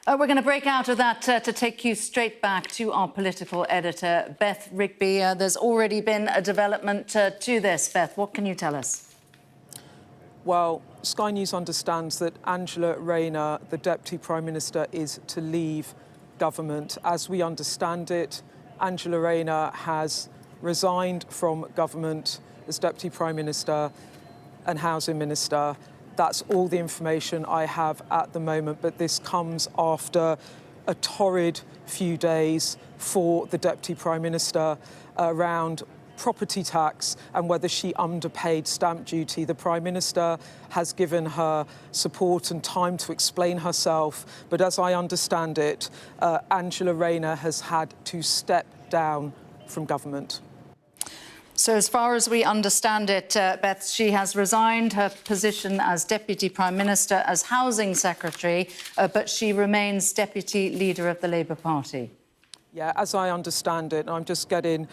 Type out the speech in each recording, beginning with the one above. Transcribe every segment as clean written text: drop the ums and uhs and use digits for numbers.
We're going to break out of that to take you straight back to our political editor, Beth Rigby. There's already been a development to this. Beth, what can you tell us? Well, Sky News understands that Angela Rayner, the Deputy Prime Minister, is to leave government. As we understand it, Angela Rayner has resigned from government as Deputy Prime Minister and Housing Minister. That's all the information I have at the moment, but this comes after a torrid few days for the Deputy Prime Minister around property tax and whether she underpaid stamp duty. The Prime Minister has given her support and time to explain herself, but as I understand it, Angela Rayner has had to step down from government. So as far as we understand it, Beth, she has resigned her position as Deputy Prime Minister, as Housing Secretary, but she remains Deputy Leader of the Labour Party. Yeah, as I understand it, and I'm just getting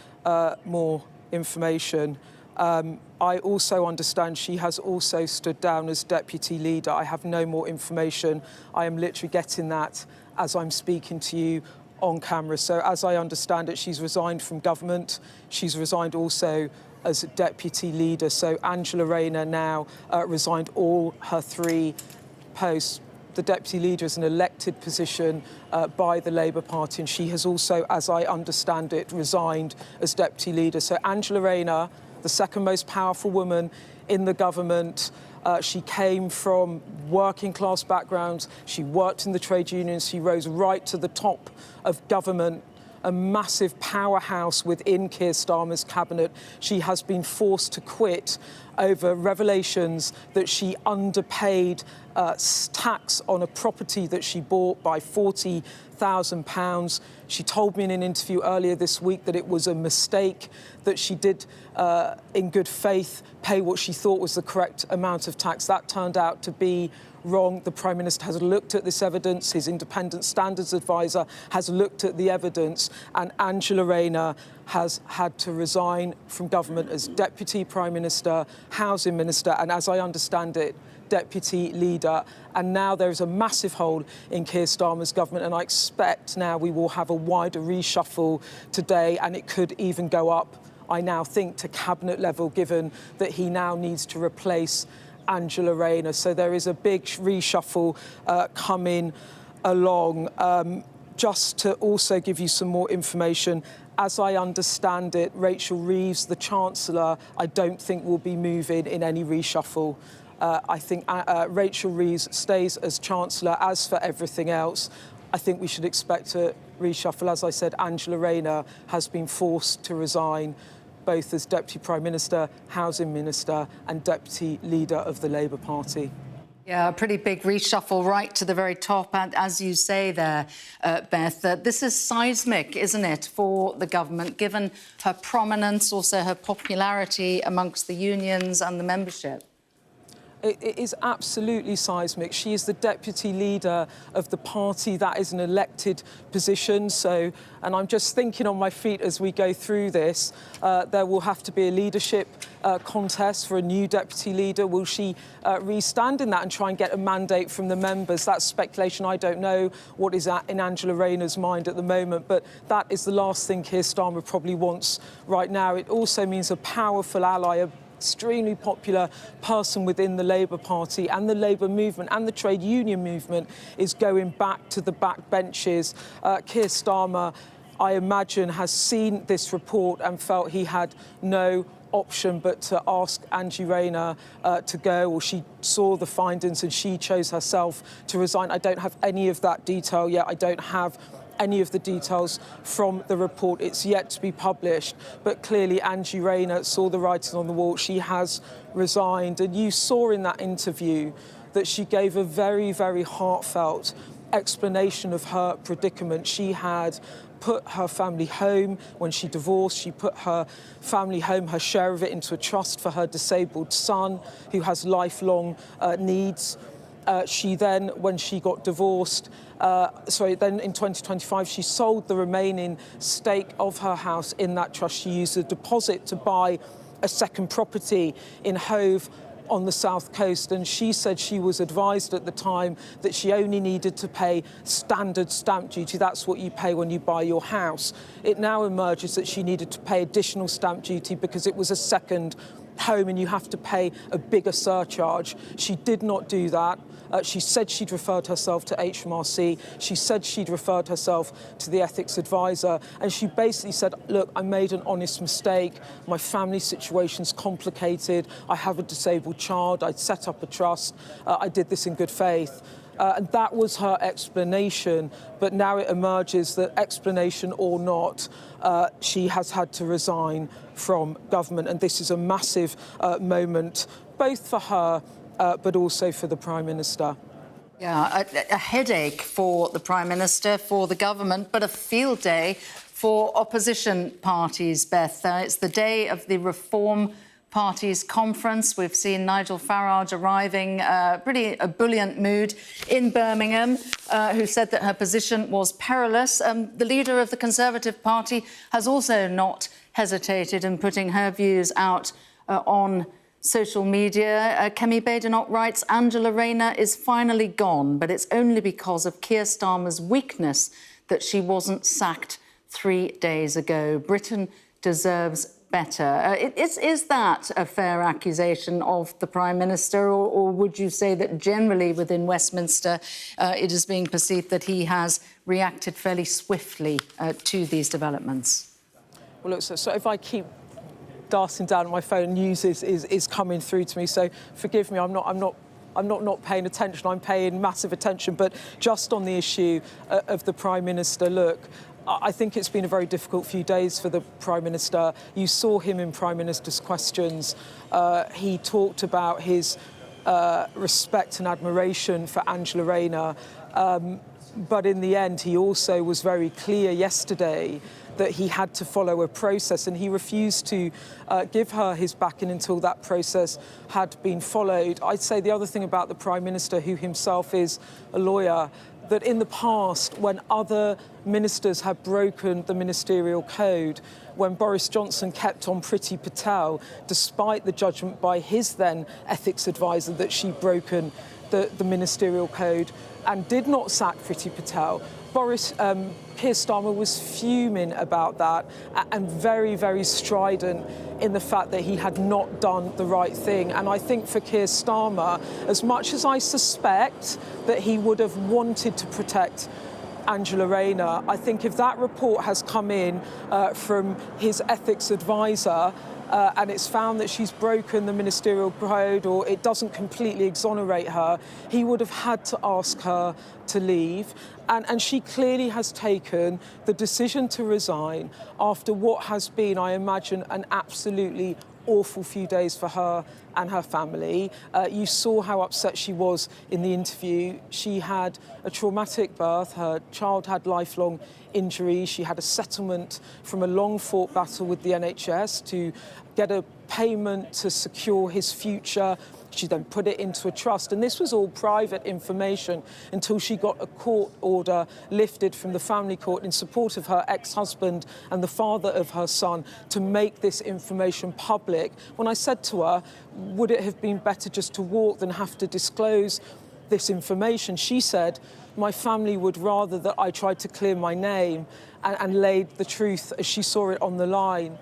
more information, I also understand she has also stood down as Deputy Leader. I have no more information. I am literally getting that as I'm speaking to you on camera. So as I understand it, she's resigned from government. She's resigned also as Deputy Leader. So Angela Rayner now resigned all her three posts. The Deputy Leader is an elected position by the Labour Party, and she has also, as I understand it, resigned as Deputy Leader. So Angela Rayner, the second most powerful woman in the government, she came from working class backgrounds. She worked in the trade unions. She rose right to the top of government, a massive powerhouse within Keir Starmer's cabinet. She has been forced to quit over revelations that she underpaid tax on a property that she bought by £40,000. She told me in an interview earlier this week that it was a mistake, that she did, in good faith, pay what she thought was the correct amount of tax. That turned out to be wrong. The Prime Minister has looked at this evidence. His independent standards advisor has looked at the evidence, and Angela Rayner has had to resign from government as Deputy Prime Minister, Housing Minister, and as I understand it, Deputy Leader. And now there is a massive hole in Keir Starmer's government, and I expect now we will have a wider reshuffle today, and it could even go up, I now think, to cabinet level, given that he now needs to replace Angela Rayner. So there is a big reshuffle coming along. Just to also give you some more information, as I understand it, Rachel Reeves, the Chancellor, I don't think will be moving in any reshuffle. I think Rachel Reeves stays as Chancellor. As for everything else, I think we should expect a reshuffle. As I said, Angela Rayner has been forced to resign, both as Deputy Prime Minister, Housing Minister and Deputy Leader of the Labour Party. Yeah, a pretty big reshuffle right to the very top. And as you say there, Beth, this is seismic, isn't it, for the government, given her prominence, also her popularity amongst the unions and the membership? It is absolutely seismic. She is the deputy leader of the party. That is an elected position. So, and I'm just thinking on my feet as we go through this, there will have to be a leadership contest for a new deputy leader. Will she re-stand in that and try and get a mandate from the members? That's speculation. I don't know what is in Angela Rayner's mind at the moment, but that is the last thing Keir Starmer probably wants right now. It also means a powerful ally, extremely popular person within the Labour Party and the Labour movement and the trade union movement is going back to the back benches. Keir Starmer, I imagine, has seen this report and felt he had no option but to ask Angie Rayner to go, or she saw the findings and she chose herself to resign. I don't have any of that detail yet. I don't have any of the details from the report. It's yet to be published, but clearly Angie Rayner saw the writing on the wall. She has resigned, and you saw in that interview that she gave a very, very heartfelt explanation of her predicament. She had put her family home when she divorced. She put her family home, her share of it, into a trust for her disabled son who has lifelong needs. She then, when she got divorced, then in 2025, she sold the remaining stake of her house in that trust. She used a deposit to buy a second property in Hove on the South Coast, and she said she was advised at the time that she only needed to pay standard stamp duty. That's what you pay when you buy your house. It now emerges that she needed to pay additional stamp duty because it was a second home and you have to pay a bigger surcharge. She did not do that. She said she'd referred herself to HMRC. She said she'd referred herself to the ethics advisor. And she basically said, look, I made an honest mistake. My family situation's complicated. I have a disabled child. I'd set up a trust. I did this in good faith. And that was her explanation. But now it emerges that, explanation or not, she has had to resign from government. And this is a massive moment, both for her but also for the Prime Minister. Yeah, a headache for the Prime Minister, for the government, but a field day for opposition parties, Beth. It's the day of the Reform Party's conference. We've seen Nigel Farage arriving pretty ebullient mood in Birmingham, who said that her position was perilous. The leader of the Conservative Party has also not hesitated in putting her views out on social media. Kemi Badenoch writes, Angela Rayner is finally gone, but it's only because of Keir Starmer's weakness that she wasn't sacked 3 days ago. Britain deserves better. Is that a fair accusation of the Prime Minister, or would you say that generally within Westminster it is being perceived that he has reacted fairly swiftly to these developments? Well, look, so if I keep darting down on my phone, news is coming through to me, so forgive me, I'm not paying attention. I'm paying massive attention. But just on the issue of the Prime Minister, look, I think it's been a very difficult few days for the Prime Minister. You saw him in Prime Minister's questions. He talked about his respect and admiration for Angela Rayner, but in the end he also was very clear yesterday that he had to follow a process, and he refused to give her his backing until that process had been followed. I'd say the other thing about the Prime Minister, who himself is a lawyer, that in the past, when other ministers have broken the ministerial code, when Boris Johnson kept on Priti Patel, despite the judgment by his then ethics advisor that she'd broken the ministerial code and did not sack Priti Patel, Keir Starmer was fuming about that and very, very strident in the fact that he had not done the right thing. And I think for Keir Starmer, as much as I suspect that he would have wanted to protect Angela Rayner, I think if that report has come in from his ethics advisor and it's found that she's broken the ministerial code or it doesn't completely exonerate her, he would have had to ask her to leave. And she clearly has taken the decision to resign after what has been, I imagine, an absolutely awful few days for her and her family. You saw how upset she was in the interview. She had a traumatic birth. Her child had lifelong injuries. She had a settlement from a long-fought battle with the NHS to get a payment to secure his future. She then put it into a trust, and this was all private information until she got a court order lifted from the family court in support of her ex-husband and the father of her son to make this information public. When I said to her, would it have been better just to walk than have to disclose this information, she said, my family would rather that I tried to clear my name and laid the truth as she saw it on the line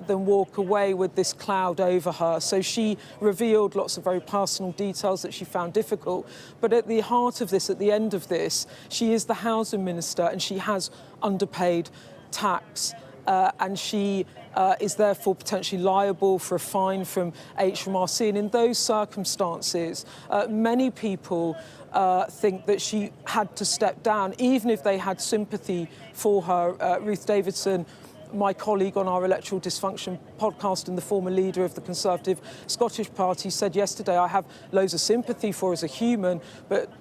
than walk away with this cloud over her. So she revealed lots of very personal details that she found difficult. But at the heart of this, at the end of this, she is the housing minister and she has underpaid tax. And she is therefore potentially liable for a fine from HMRC. And in those circumstances, many people think that she had to step down, even if they had sympathy for her. Ruth Davidson, my colleague on our Electoral Dysfunction podcast and the former leader of the Conservative Scottish Party, said yesterday, I have loads of sympathy for her as a human, but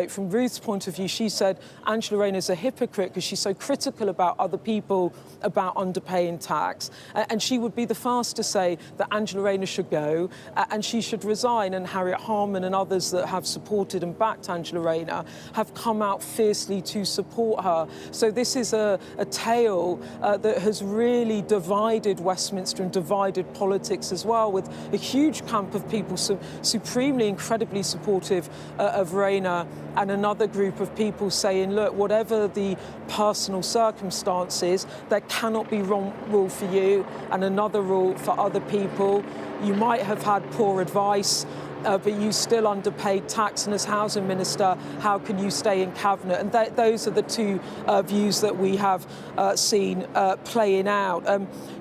from Ruth's point of view, she said Angela Rayner's a hypocrite because she's so critical about other people about underpaying tax. And she would be the first to say that Angela Rayner should go and she should resign. And Harriet Harman and others that have supported and backed Angela Rayner have come out fiercely to support her. So this is a tale that has really divided Westminster and divided politics as well, with a huge camp of people supremely, incredibly supportive of Rayner, and another group of people saying, look, whatever the personal circumstances, there cannot be one rule for you and another rule for other people. You might have had poor advice, but you still underpaid tax, and as housing minister, how can you stay in cabinet? And those are the two views that we have seen playing out.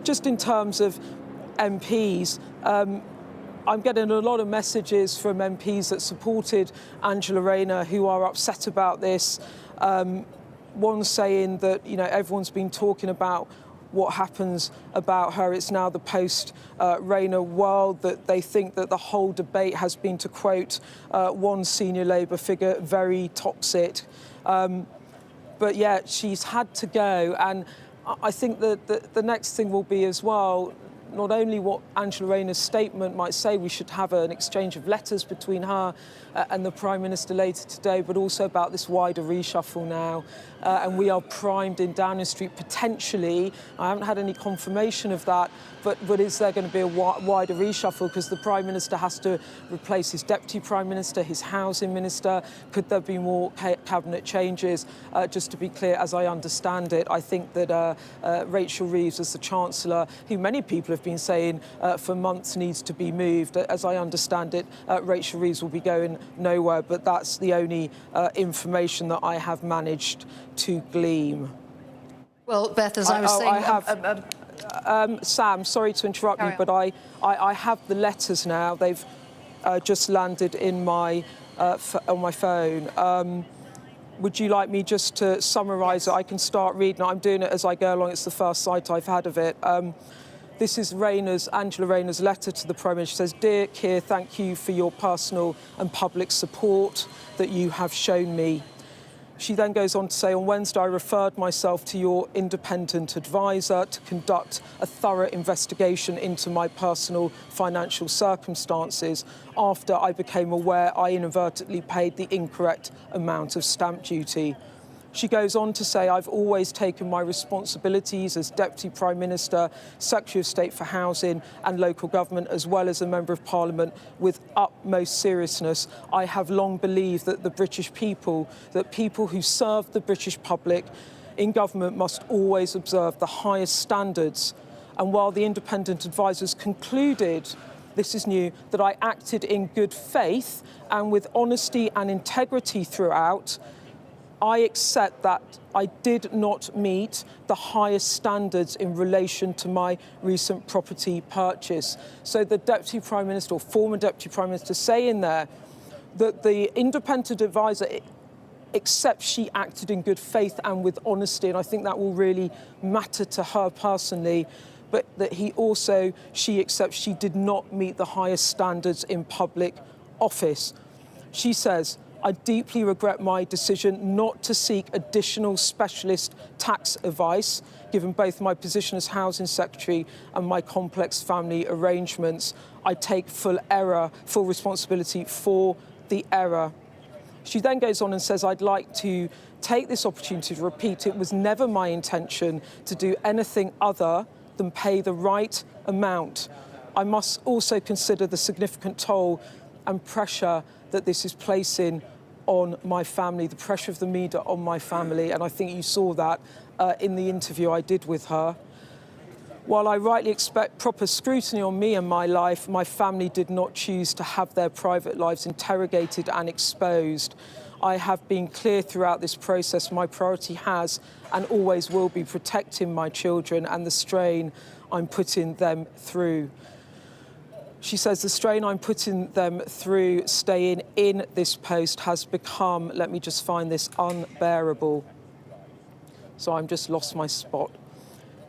Just in terms of MPs, I'm getting a lot of messages from MPs that supported Angela Rayner who are upset about this. One saying that, everyone's been talking about what happens about her. It's now the post-Rayner world, that they think that the whole debate has been, to quote one senior Labour figure, very toxic. But yeah, she's had to go. And I think that the next thing will be as well, not only what Angela Rayner's statement might say, we should have an exchange of letters between her and the Prime Minister later today, but also about this wider reshuffle now. And we are primed in Downing Street, potentially. I haven't had any confirmation of that, but is there going to be a wider reshuffle? Because the Prime Minister has to replace his Deputy Prime Minister, his Housing Minister. Could there be more cabinet changes? Just to be clear, as I understand it, I think that Rachel Reeves, as the Chancellor, who many people have been saying for months needs to be moved, as I understand it, Rachel Reeves will be going nowhere, but that's the only information that I have managed to glean. Well, Beth, as I was saying... Sam, sorry to interrupt you, but I have the letters now. They've just landed in my on my phone. Would you like me just to summarise it? I can start reading it. I'm doing it as I go along. It's the first sight I've had of it. This is Angela Rayner's letter to the Prime Minister. She says, "Dear Keir, thank you for your personal and public support that you have shown me." She then goes on to say, "On Wednesday, I referred myself to your independent advisor to conduct a thorough investigation into my personal financial circumstances after I became aware I inadvertently paid the incorrect amount of stamp duty." She goes on to say, "I've always taken my responsibilities as Deputy Prime Minister, Secretary of State for Housing and Local Government, as well as a Member of Parliament, with utmost seriousness. I have long believed that the British people, that people who serve the British public in government must always observe the highest standards. And while the independent advisers concluded," this is new, "that I acted in good faith and with honesty and integrity throughout, I accept that I did not meet the highest standards in relation to my recent property purchase." So the Deputy Prime Minister, or former Deputy Prime Minister, saying there that the independent advisor accepts she acted in good faith and with honesty, and I think that will really matter to her personally, but that she accepts she did not meet the highest standards in public office. She says, "I deeply regret my decision not to seek additional specialist tax advice, given both my position as Housing Secretary and my complex family arrangements. I take full responsibility for the error." She then goes on and says, "I'd like to take this opportunity to repeat, it was never my intention to do anything other than pay the right amount. I must also consider the significant toll and pressure that this is placing on my family, the pressure of the media on my family," and I think you saw that in the interview I did with her. "While I rightly expect proper scrutiny on me and my life, my family did not choose to have their private lives interrogated and exposed. I have been clear throughout this process my priority has and always will be protecting my children and the strain I'm putting them through." She says, "The strain I'm putting them through staying in this post has become," let me just find this, "unbearable." So I'm just lost my spot.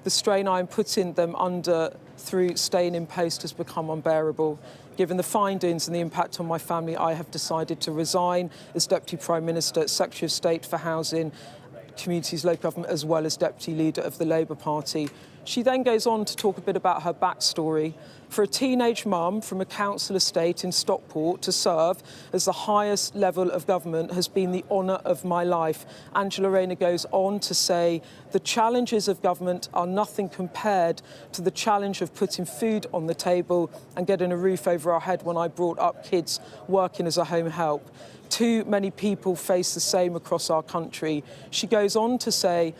"The strain I'm putting them under through staying in post has become unbearable. Given the findings and the impact on my family, I have decided to resign as Deputy Prime Minister, Secretary of State for Housing, Communities, Local Government, as well as Deputy Leader of the Labour Party. She then goes on to talk a bit about her backstory. For a teenage mum from a council estate in Stockport to serve as the highest level of government has been the honour of my life. Angela Rayner goes on to say, the challenges of government are nothing compared to the challenge of putting food on the table and getting a roof over our head when I brought up kids working as a home help. Too many people face the same across our country. She goes on to say,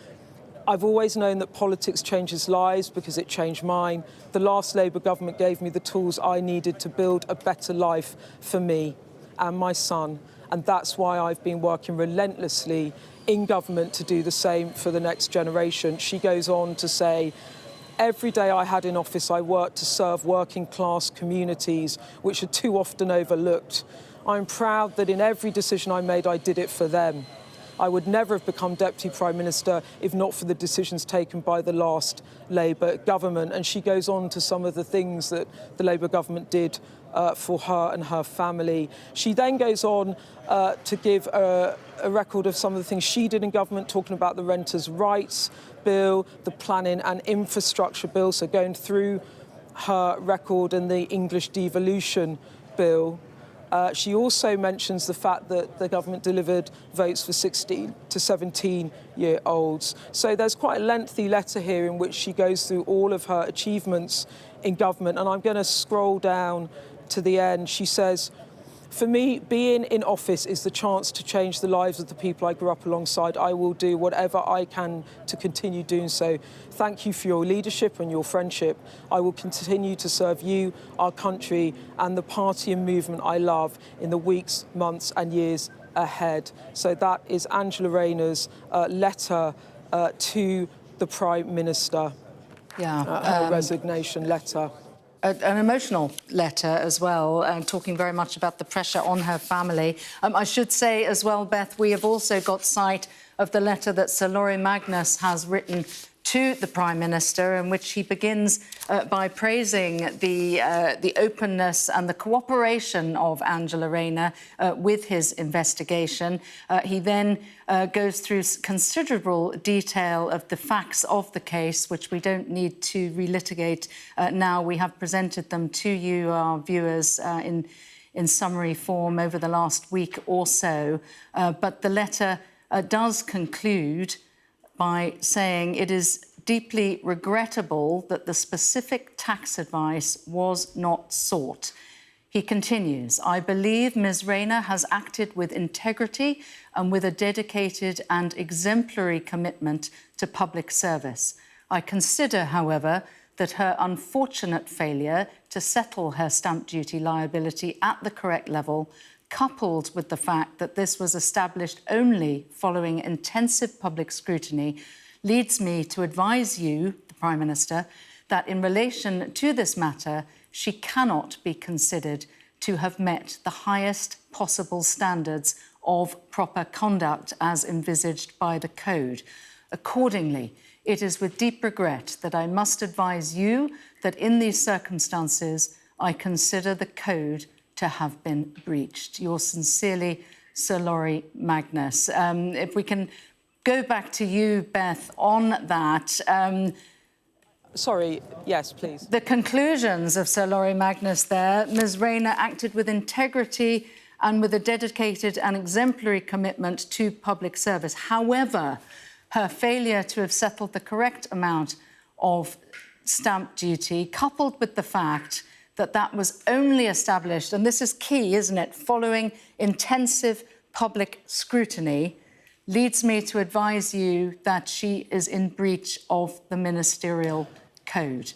I've always known that politics changes lives because it changed mine. The last Labour government gave me the tools I needed to build a better life for me and my son. And that's why I've been working relentlessly in government to do the same for the next generation. She goes on to say, every day I had in office, I worked to serve working class communities, which are too often overlooked. I'm proud that in every decision I made, I did it for them. I would never have become Deputy Prime Minister if not for the decisions taken by the last Labour government. And she goes on to some of the things that the Labour government did for her and her family. She then goes on to give a record of some of the things she did in government, talking about the Renters' Rights Bill, the Planning and Infrastructure Bill, so going through her record, and the English Devolution Bill. She also mentions the fact that the government delivered votes for 16 to 17-year-olds. So there's quite a lengthy letter here in which she goes through all of her achievements in government. And I'm going to scroll down to the end. She says, for me, being in office is the chance to change the lives of the people I grew up alongside. I will do whatever I can to continue doing so. Thank you for your leadership and your friendship. I will continue to serve you, our country, and the party and movement I love in the weeks, months and years ahead. So that is Angela Rayner's letter to the Prime Minister, her resignation letter. An emotional letter as well, talking very much about the pressure on her family. I should say as well, Beth, we have also got sight of the letter that Sir Lori Magnus has written to the Prime Minister, in which he begins by praising the openness and the cooperation of Angela Rayner with his investigation. He then goes through considerable detail of the facts of the case, which we don't need to relitigate now. We have presented them to you, our viewers, in summary form over the last week or so. But the letter does conclude by saying it is deeply regrettable that the specific tax advice was not sought. He continues, I believe Ms. Rayner has acted with integrity and with a dedicated and exemplary commitment to public service. I consider, however, that her unfortunate failure to settle her stamp duty liability at the correct level, coupled with the fact that this was established only following intensive public scrutiny, leads me to advise you, the Prime Minister, that in relation to this matter, she cannot be considered to have met the highest possible standards of proper conduct as envisaged by the Code. Accordingly, it is with deep regret that I must advise you that in these circumstances, I consider the Code to have been breached. Yours sincerely, Sir Lori Magnus. If we can go back to you, Beth, on that. Sorry, yes, please. The conclusions of Sir Lori Magnus there, Ms. Rayner acted with integrity and with a dedicated and exemplary commitment to public service. However, her failure to have settled the correct amount of stamp duty, coupled with the fact that that was only established, and this is key, isn't it, following intensive public scrutiny, leads me to advise you that she is in breach of the ministerial code.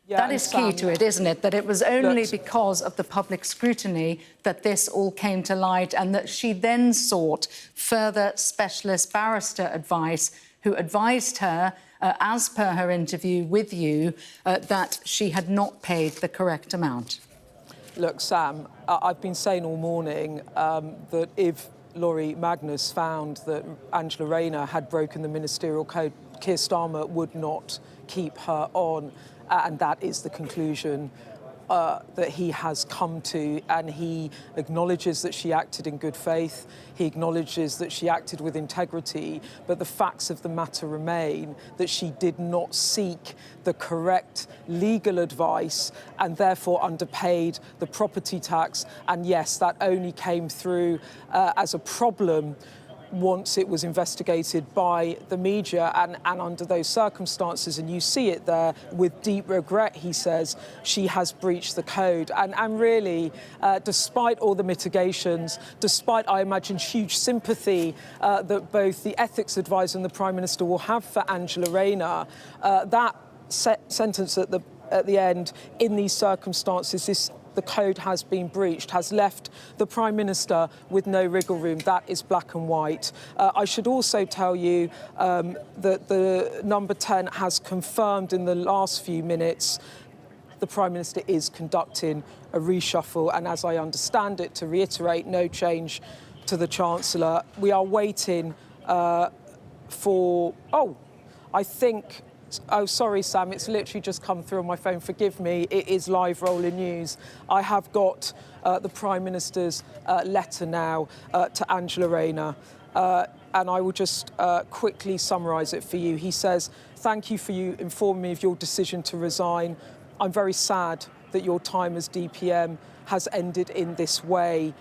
Yeah, that is key to it, isn't it? That it was only because of the public scrutiny that this all came to light, and that she then sought further specialist barrister advice, who advised her, as per her interview with you, that she had not paid the correct amount. Look, Sam, I've been saying all morning that if Lori Magnus found that Angela Rayner had broken the ministerial code, Keir Starmer would not keep her on. And that is the conclusion that he has come to, and he acknowledges that she acted in good faith. He acknowledges that she acted with integrity, but the facts of the matter remain that she did not seek the correct legal advice and therefore underpaid the property tax. And yes, that only came through as a problem once it was investigated by the media, and under those circumstances, and you see it there, with deep regret, he says, she has breached the code. And really, despite all the mitigations, despite, I imagine, huge sympathy that both the ethics advisor and the Prime Minister will have for Angela Rayner, that sentence at the end, in these circumstances, the code has been breached, has left the Prime Minister with no wriggle room. That is black and white. I should also tell you that the number 10 has confirmed in the last few minutes the Prime Minister is conducting a reshuffle, and as I understand it, to reiterate, no change to the Chancellor. We are waiting for, oh, sorry, Sam, it's literally just come through on my phone. Forgive me, it is live rolling news. I have got the Prime Minister's letter now to Angela Rayner, and I will just quickly summarise it for you. He says, "Thank you for you informing me of your decision to resign. I'm very sad that your time as DPM has ended in this way."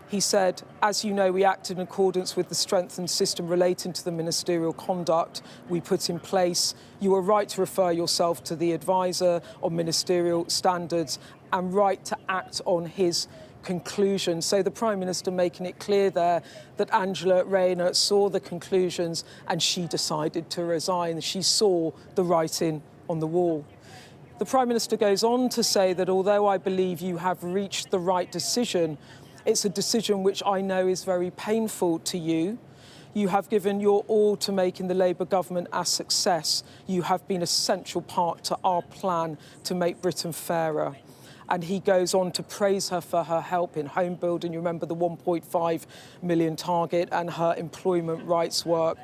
He said, "As you know, we acted in accordance with the strengthened system relating to the ministerial conduct we put in place. You were right to refer yourself to the advisor on ministerial standards and right to act on his conclusion." So the Prime Minister making it clear there that Angela Rayner saw the conclusions and she decided to resign. She saw the writing on the wall. The Prime Minister goes on to say that although I believe you have reached the right decision, it's a decision which I know is very painful to you. You have given your all to making the Labour government a success. You have been a central part to our plan to make Britain fairer. And he goes on to praise her for her help in home building. You remember the 1.5 million target and her employment rights work.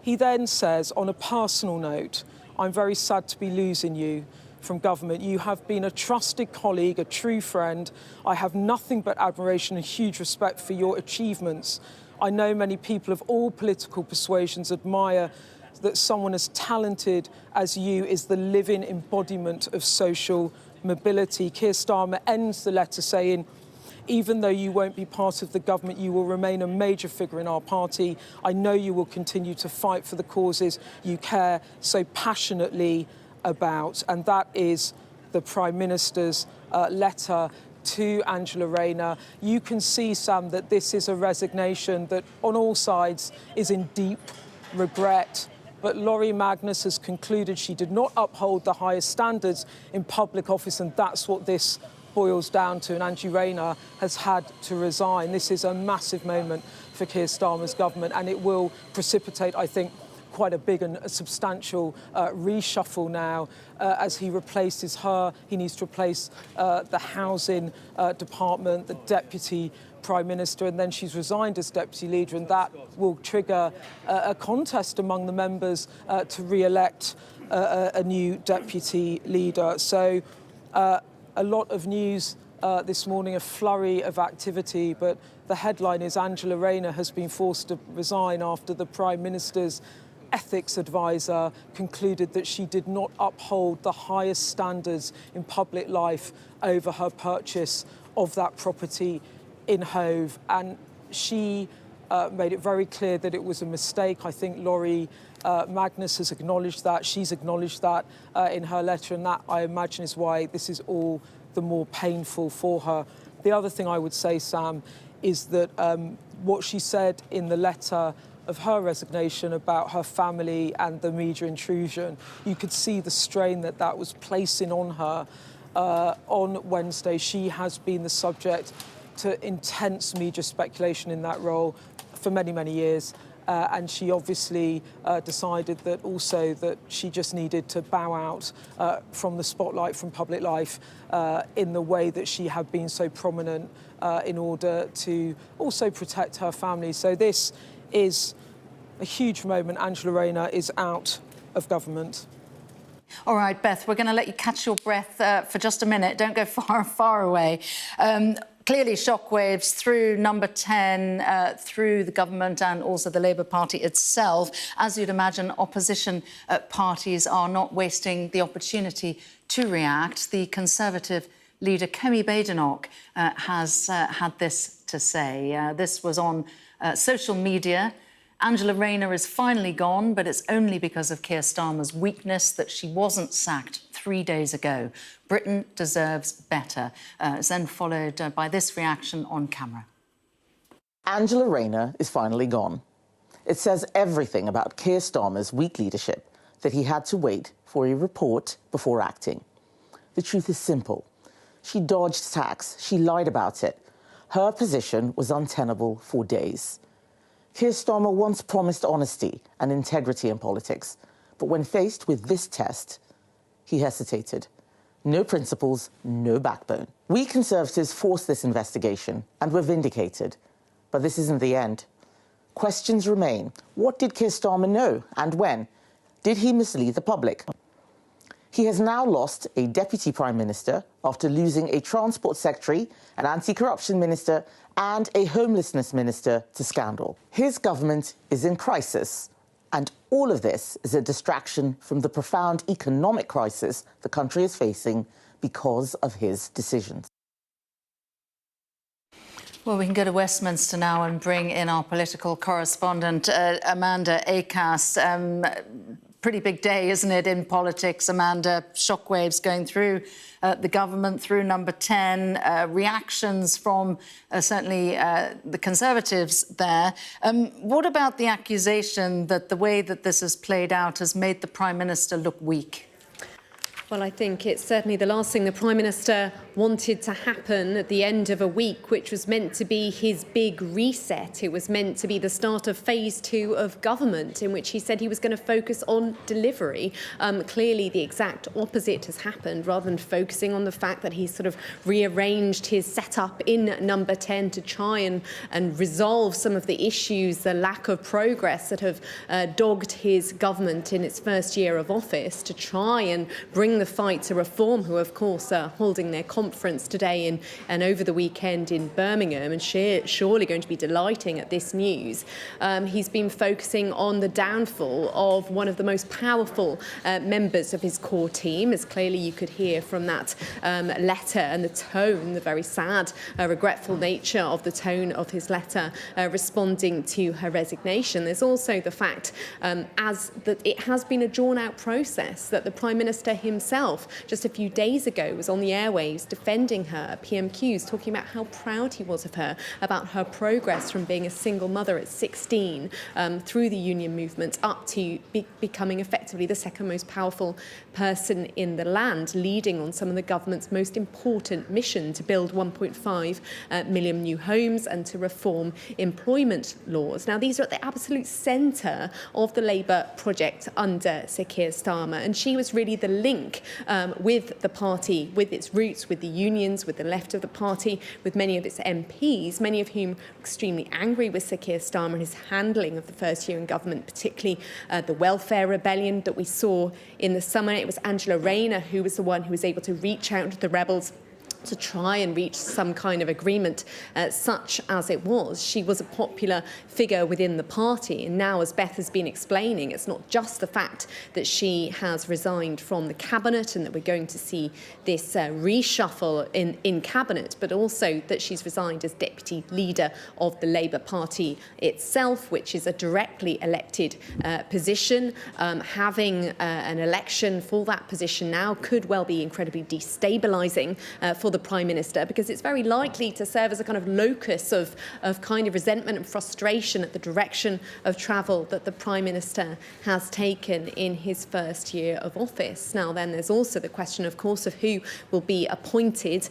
He then says, on a personal note, I'm very sad to be losing you from government. You have been a trusted colleague, a true friend. I have nothing but admiration and huge respect for your achievements. I know many people of all political persuasions admire that someone as talented as you is the living embodiment of social mobility. Keir Starmer ends the letter saying, even though you won't be part of the government, you will remain a major figure in our party. I know you will continue to fight for the causes you care so passionately about. And that is the Prime Minister's letter to Angela Rayner. You can see, Sam, that this is a resignation that on all sides is in deep regret. But Laurie Magnus has concluded she did not uphold the highest standards in public office, and that's what this boils down to. And Angela Rayner has had to resign. This is a massive moment for Keir Starmer's government, and it will precipitate, I think, quite a big and a substantial reshuffle now as he replaces her. He needs to replace the housing department, the deputy Prime Minister, and then she's resigned as deputy leader, and that will trigger a contest among the members to re-elect a new deputy leader. So a lot of news this morning, a flurry of activity, but the headline is Angela Rayner has been forced to resign after the Prime Minister's ethics advisor concluded that she did not uphold the highest standards in public life over her purchase of that property in Hove. And she made it very clear that it was a mistake. I think Laurie Magnus has acknowledged that. She's acknowledged that in her letter, and that, I imagine, is why this is all the more painful for her. The other thing I would say, Sam, is that what she said in the letter of her resignation about her family and the media intrusion, you could see the strain that that was placing on her. On Wednesday, she has been the subject to intense media speculation in that role for many, many years. And she obviously decided that also that she just needed to bow out from the spotlight, from public life, in the way that she had been so prominent in order to also protect her family. So this is a huge moment. Angela Rayner is out of government. All right, Beth, we're going to let you catch your breath for just a minute. Don't go far away. Clearly, shockwaves through Number 10, through the government and also the Labour Party itself. As you'd imagine, opposition parties are not wasting the opportunity to react. The Conservative leader, Kemi Badenoch, has had this to say. This was on social media. Angela Rayner is finally gone, but it's only because of Keir Starmer's weakness that she wasn't sacked 3 days ago. Britain deserves better. It's then followed by this reaction on camera. Angela Rayner is finally gone. It says everything about Keir Starmer's weak leadership that he had to wait for a report before acting. The truth is simple. She dodged tax. She lied about it. Her position was untenable for days. Keir Starmer once promised honesty and integrity in politics, but when faced with this test, he hesitated. No principles, no backbone. We Conservatives forced this investigation and were vindicated, but this isn't the end. Questions remain. What did Keir Starmer know and when? Did he mislead the public? He has now lost a Deputy Prime Minister after losing a Transport Secretary, an Anti-Corruption Minister and a Homelessness Minister to scandal. His government is in crisis, and all of this is a distraction from the profound economic crisis the country is facing because of his decisions. Well, we can go to Westminster now and bring in our political correspondent, Amanda Acas. Pretty big day, isn't it, in politics, Amanda? Shockwaves going through the government, through Number 10, reactions from certainly the Conservatives there. What about the accusation that the way that this has played out has made the Prime Minister look weak? Well, I think it's certainly the last thing the Prime Minister wanted to happen at the end of a week, which was meant to be his big reset. It was meant to be the start of phase 2 of government, in which he said he was going to focus on delivery. Clearly, the exact opposite has happened. Rather than focusing on the fact that he's sort of rearranged his setup in Number 10 to try and resolve some of the issues, the lack of progress that have dogged his government in its first year of office, to try and bring the fight to reform, who of course are holding their conference today and over the weekend in Birmingham, and surely going to be delighting at this news. He's been focusing on the downfall of one of the most powerful members of his core team, as clearly you could hear from that letter and the tone, the very sad, regretful nature of the tone of his letter responding to her resignation. There's also the fact as that it has been a drawn-out process, that the Prime Minister himself just a few days ago was on the airwaves defending her at PMQs, talking about how proud he was of her, about her progress from being a single mother at 16 through the union movement up to becoming effectively the second most powerful person in the land, leading on some of the government's most important mission to build 1.5 million new homes and to reform employment laws. Now, these are at the absolute centre of the Labour project under Sir Keir Starmer, and she was really the link with the party, with its roots, with the unions, with the left of the party, with many of its MPs, many of whom are extremely angry with Sir Keir Starmer and his handling of the first year in government, particularly the welfare rebellion that we saw in the summer. It was Angela Rayner who was the one who was able to reach out to the rebels to try and reach some kind of agreement, such as it was. She was a popular figure within the party, and now, as Beth has been explaining, it's not just the fact that she has resigned from the cabinet and that we're going to see this reshuffle in cabinet, but also that she's resigned as deputy leader of the Labour Party itself, which is a directly elected position. Having an election for that position now could well be incredibly destabilising for the Prime Minister, because it's very likely to serve as a kind of locus of kind of resentment and frustration at the direction of travel that the Prime Minister has taken in his first year of office. Now then, there's also the question, of course, of who will be appointed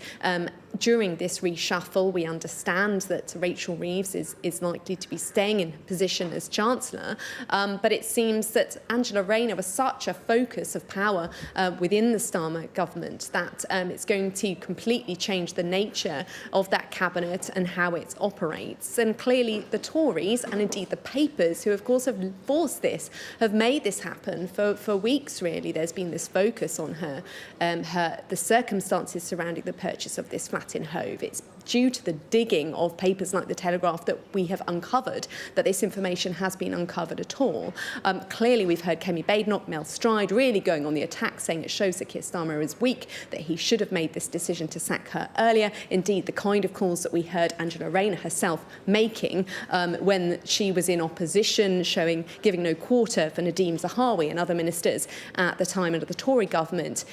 during this reshuffle. We understand that Rachel Reeves is likely to be staying in position as Chancellor, but it seems that Angela Rayner was such a focus of power within the Starmer government that it's going to completely change the nature of that cabinet and how it operates. And clearly the Tories, and indeed the papers, who of course have forced this, have made this happen for weeks. Really, there's been this focus on her, the circumstances surrounding the purchase of this flat in Hove. It's due to the digging of papers like the Telegraph that we have uncovered that this information has been uncovered at all. Clearly, we've heard Kemi Badenoch, Mel Stride really going on the attack, saying it shows that Keir Starmer is weak, that he should have made this decision to sack her earlier. Indeed, the kind of calls that we heard Angela Rayner herself making when she was in opposition, giving no quarter for Nadhim Zahawi and other ministers at the time under the Tory government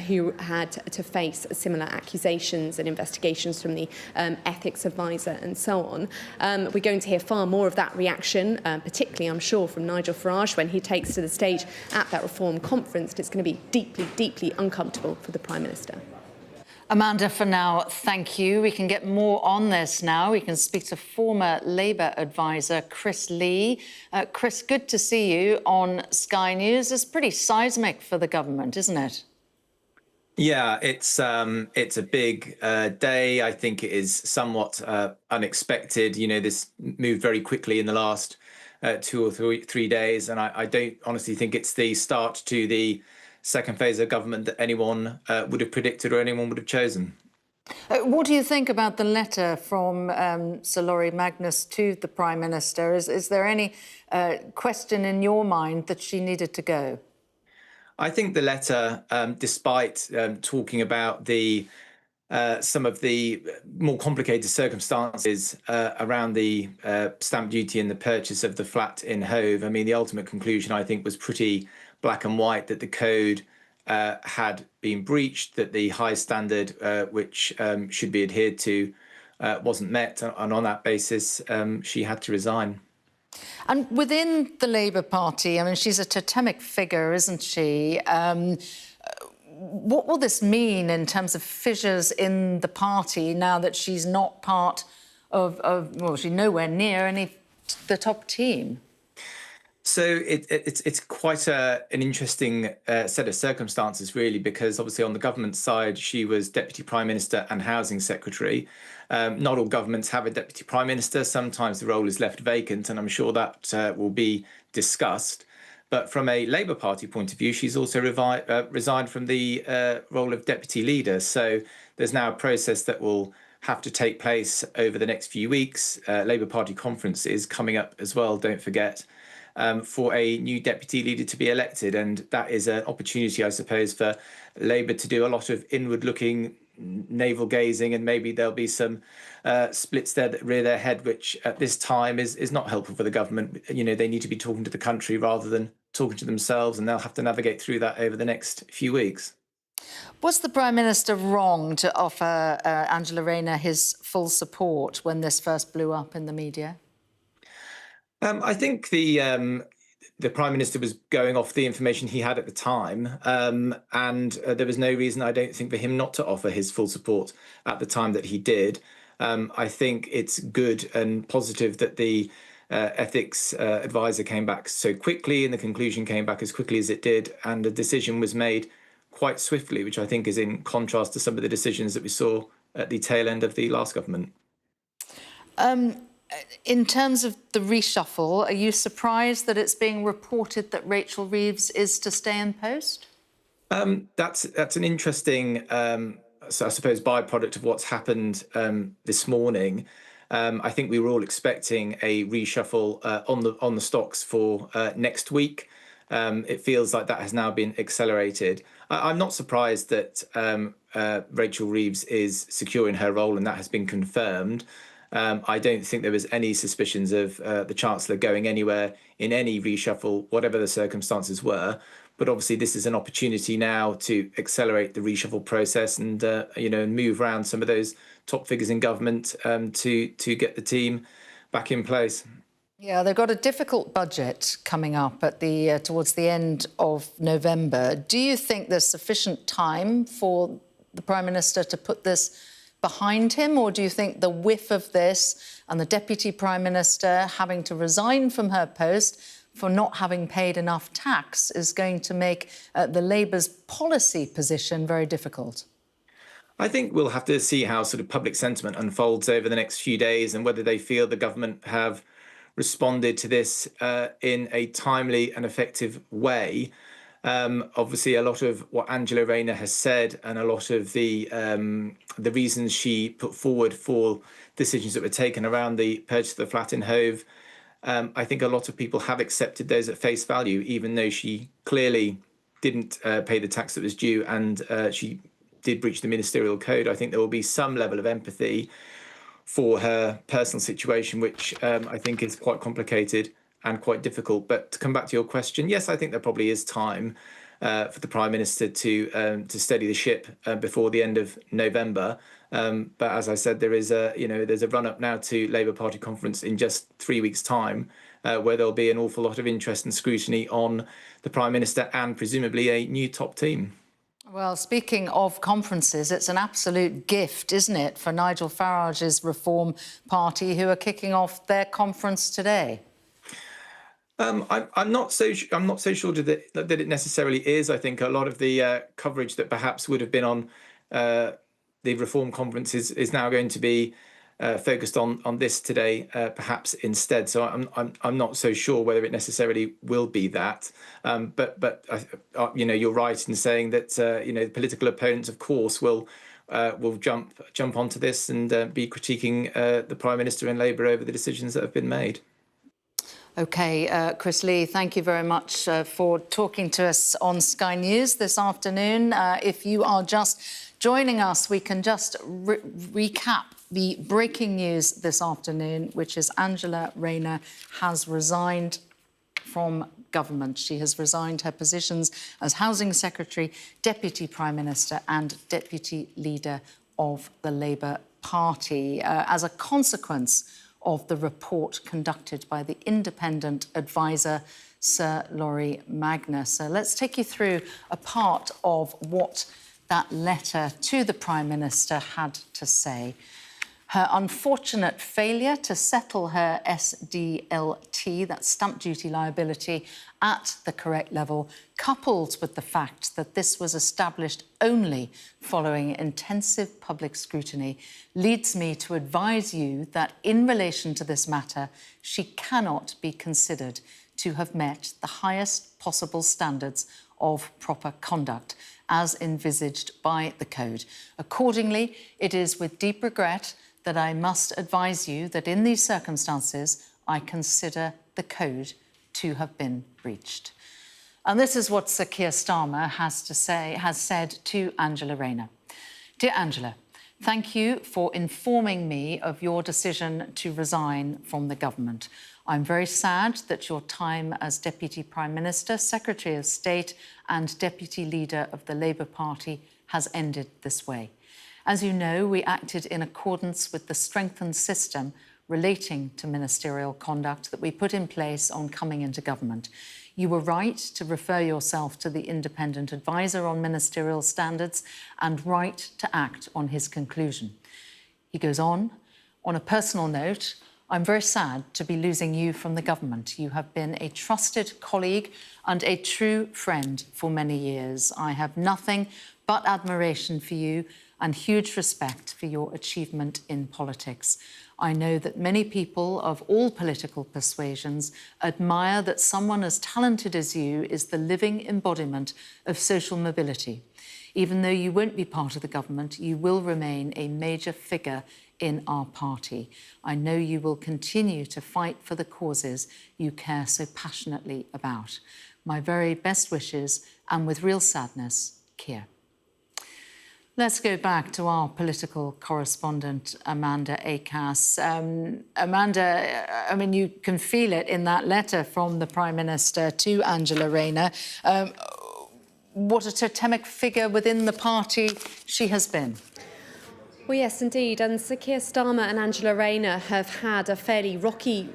who had to face similar accusations and investigations from the ethics advisor and so on. We're going to hear far more of that reaction, particularly, I'm sure, from Nigel Farage when he takes to the stage at that Reform conference. It's going to be deeply, deeply uncomfortable for the Prime Minister. Amanda, for now, thank you. We can get more on this now. We can speak to former Labour advisor Chris Lee. Chris, good to see you on Sky News. It's pretty seismic for the government, isn't it? Yeah, it's a big day. I think it is somewhat unexpected. You know, this moved very quickly in the last 2 or 3 days, and I don't honestly think it's the start to the second phase of government that anyone would have predicted or anyone would have chosen. What do you think about the letter from Sir Laurie Magnus to the Prime Minister? Is there any question in your mind that she needed to go? I think the letter, despite talking about some of the more complicated circumstances around the stamp duty and the purchase of the flat in Hove, I mean, the ultimate conclusion, I think, was pretty black and white, that the code had been breached, that the high standard which should be adhered to wasn't met, and on that basis, she had to resign. And within the Labour Party, I mean, she's a totemic figure, isn't she? What will this mean in terms of fissures in the party now that she's not part of well, she's nowhere near the top team? So it's quite an interesting set of circumstances, really, because obviously on the government side, she was Deputy Prime Minister and Housing Secretary. Not all governments have a Deputy Prime Minister. Sometimes the role is left vacant, and I'm sure that will be discussed. But from a Labour Party point of view, she's also resigned from the role of Deputy Leader. So there's now a process that will have to take place over the next few weeks. Labour Party conference is coming up as well, don't forget, for a new deputy leader to be elected. And that is an opportunity, I suppose, for Labour to do a lot of inward-looking, navel-gazing, and maybe there'll be some splits there that rear their head, which at this time is not helpful for the government. You know, they need to be talking to the country rather than talking to themselves, and they'll have to navigate through that over the next few weeks. Was the Prime Minister wrong to offer Angela Rayner his full support when this first blew up in the media? I think the Prime Minister was going off the information he had at the time, and there was no reason, I don't think, for him not to offer his full support at the time that he did. I think it's good and positive that the ethics advisor came back so quickly, and the conclusion came back as quickly as it did, and a decision was made quite swiftly, which I think is in contrast to some of the decisions that we saw at the tail end of the last government. In terms of the reshuffle, are you surprised that it's being reported that Rachel Reeves is to stay in post? That's an interesting, so I suppose, byproduct of what's happened this morning. I think we were all expecting a reshuffle on the stocks for next week. It feels like that has now been accelerated. I'm not surprised that Rachel Reeves is secure in her role, and that has been confirmed. I don't think there was any suspicions of the Chancellor going anywhere in any reshuffle, whatever the circumstances were. But obviously, this is an opportunity now to accelerate the reshuffle process and move around some of those top figures in government to get the team back in place. Yeah, they've got a difficult budget coming up at towards the end of November. Do you think there's sufficient time for the Prime Minister to put this behind him, or do you think the whiff of this and the Deputy Prime Minister having to resign from her post for not having paid enough tax is going to make the Labour's policy position very difficult? I think we'll have to see how sort of public sentiment unfolds over the next few days and whether they feel the government have responded to this in a timely and effective way. Obviously, a lot of what Angela Rayner has said and a lot of the reasons she put forward for decisions that were taken around the purchase of the flat in Hove, I think a lot of people have accepted those at face value, even though she clearly didn't pay the tax that was due and she did breach the ministerial code. I think there will be some level of empathy for her personal situation, which I think is quite complicated and quite difficult. But to come back to your question, yes, I think there probably is time for the Prime Minister to steady the ship before the end of November. But as I said, there's a run up now to Labour Party conference in just 3 weeks' time, where there'll be an awful lot of interest and scrutiny on the Prime Minister and presumably a new top team. Well, speaking of conferences, it's an absolute gift, isn't it, for Nigel Farage's Reform Party, who are kicking off their conference today? I'm not so sure that it necessarily is. I think a lot of the coverage that perhaps would have been on the Reform Conference is now going to be focused on this today, perhaps instead. So I'm not so sure whether it necessarily will be that. But you're right in saying that political opponents, of course, will jump onto this and be critiquing the Prime Minister and Labour over the decisions that have been made. OK, Chris Lee, thank you very much for talking to us on Sky News this afternoon. If you are just joining us, we can just recap the breaking news this afternoon, which is Angela Rayner has resigned from government. She has resigned her positions as Housing Secretary, Deputy Prime Minister and Deputy Leader of the Labour Party as a consequence of the report conducted by the independent advisor, Sir Laurie Magnus. So let's take you through a part of what that letter to the Prime Minister had to say. Her unfortunate failure to settle her SDLT, that's stamp duty liability, at the correct level, coupled with the fact that this was established only following intensive public scrutiny, leads me to advise you that in relation to this matter, she cannot be considered to have met the highest possible standards of proper conduct as envisaged by the Code. Accordingly, it is with deep regret that I must advise you that in these circumstances, I consider the Code to have been breached. And this is what Sir Keir Starmer has said to Angela Rayner. Dear Angela, thank you for informing me of your decision to resign from the government. I'm very sad that your time as Deputy Prime Minister, Secretary of State and Deputy Leader of the Labour Party has ended this way. As you know, we acted in accordance with the strengthened system relating to ministerial conduct that we put in place on coming into government. You were right to refer yourself to the independent advisor on ministerial standards and right to act on his conclusion. He goes on a personal note, I'm very sad to be losing you from the government. You have been a trusted colleague and a true friend for many years. I have nothing but admiration for you and huge respect for your achievement in politics. I know that many people of all political persuasions admire that someone as talented as you is the living embodiment of social mobility. Even though you won't be part of the government, you will remain a major figure in our party. I know you will continue to fight for the causes you care so passionately about. My very best wishes, and with real sadness, Keir. Let's go back to our political correspondent, Amanda Akas. Amanda, I mean, you can feel it in that letter from the Prime Minister to Angela Rayner. What a totemic figure within the party she has been. Well, yes, indeed. And Sir Keir Starmer and Angela Rayner have had a fairly rocky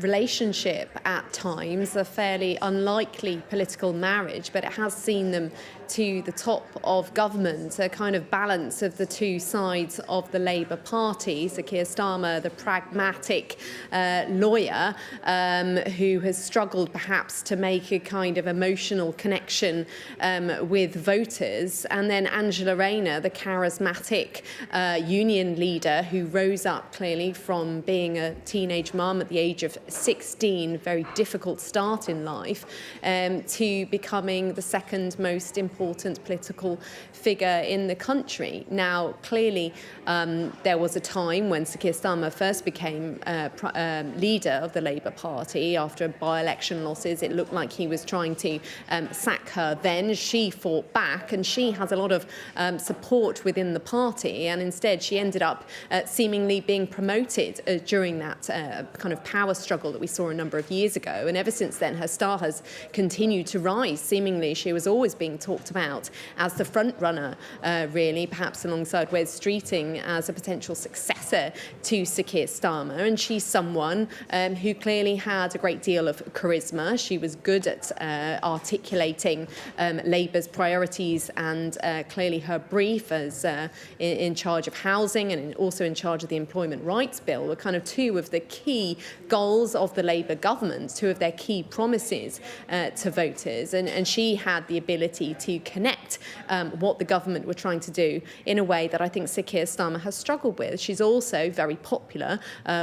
relationship at times, a fairly unlikely political marriage, but it has seen them to the top of government, a kind of balance of the two sides of the Labour Party. So Keir Starmer, the pragmatic lawyer who has struggled perhaps to make a kind of emotional connection with voters, and then Angela Rayner, the charismatic union leader who rose up clearly from being a teenage mum at the age of 16, very difficult start in life, to becoming the second most important political figure in the country. Now, clearly, there was a time when Sir Keir Starmer first became leader of the Labour Party after by-election losses. It looked like he was trying to sack her then. She fought back, and she has a lot of support within the party, and instead she ended up seemingly being promoted during that kind of power struggle that we saw a number of years ago. And ever since then, her star has continued to rise. Seemingly, she was always being talked about as the front runner, really, perhaps alongside Wes Streeting as a potential successor to Sir Keir Starmer. And she's someone who clearly had a great deal of charisma. She was good at articulating Labour's priorities, and clearly her brief as in charge of housing and also in charge of the Employment Rights Bill were kind of two of the key goals of the Labour government, two of their key promises to voters. And she had the ability to connect what the government were trying to do in a way that I think Sir Keir Starmer has struggled with. She's also very popular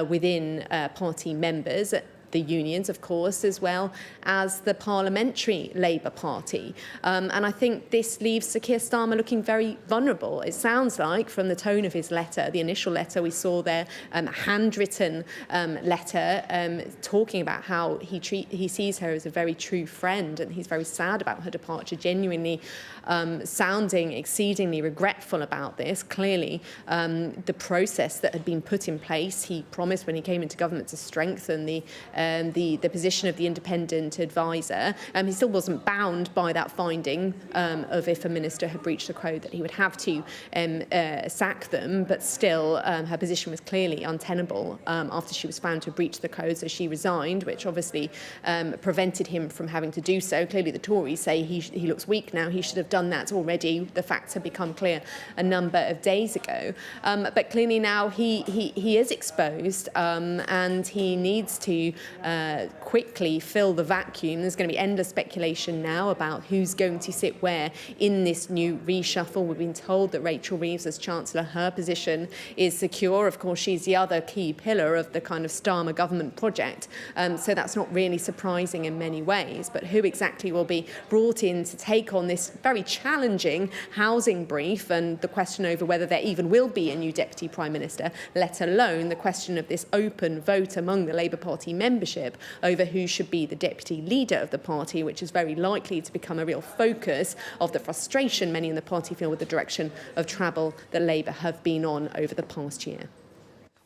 within party members, the unions, of course, as well as the parliamentary Labour Party. And I think this leaves Sir Keir Starmer looking very vulnerable. It sounds like, from the tone of his letter, the initial letter we saw there, handwritten letter, talking about how he sees her as a very true friend, and he's very sad about her departure, genuinely sounding exceedingly regretful about this. Clearly, the process that had been put in place, he promised when he came into government to strengthen the position of the independent advisor. He still wasn't bound by that finding of if a minister had breached the code that he would have to sack them, but still her position was clearly untenable after she was found to have breached the code, so she resigned, which obviously prevented him from having to do so. Clearly the Tories say he looks weak now, he should have done that already. The facts have become clear a number of days ago. But clearly now he is exposed, and he needs to quickly fill the vacuum. There's going to be endless speculation now about who's going to sit where in this new reshuffle. We've been told that Rachel Reeves, as Chancellor, her position is secure. Of course, she's the other key pillar of the kind of Starmer government project. So that's not really surprising in many ways. But who exactly will be brought in to take on this very challenging housing brief, and the question over whether there even will be a new Deputy Prime Minister, let alone the question of this open vote among the Labour Party membership over who should be the deputy leader of the party, which is very likely to become a real focus of the frustration many in the party feel with the direction of travel that Labour have been on over the past year.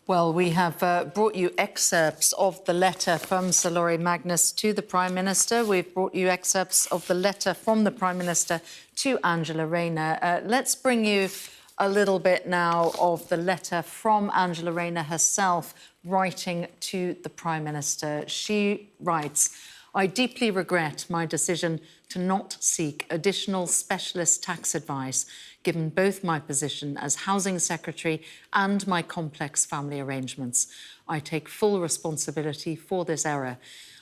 Well, we have brought you excerpts of the letter from Sir Laurie Magnus to the Prime Minister. We've brought you excerpts of the letter from the Prime Minister to Angela Rayner. Let's bring you a little bit now of the letter from Angela Rayner herself, writing to the Prime Minister. She writes, "I deeply regret my decision to not seek additional specialist tax advice, given both my position as Housing Secretary and my complex family arrangements. I take full responsibility for this error.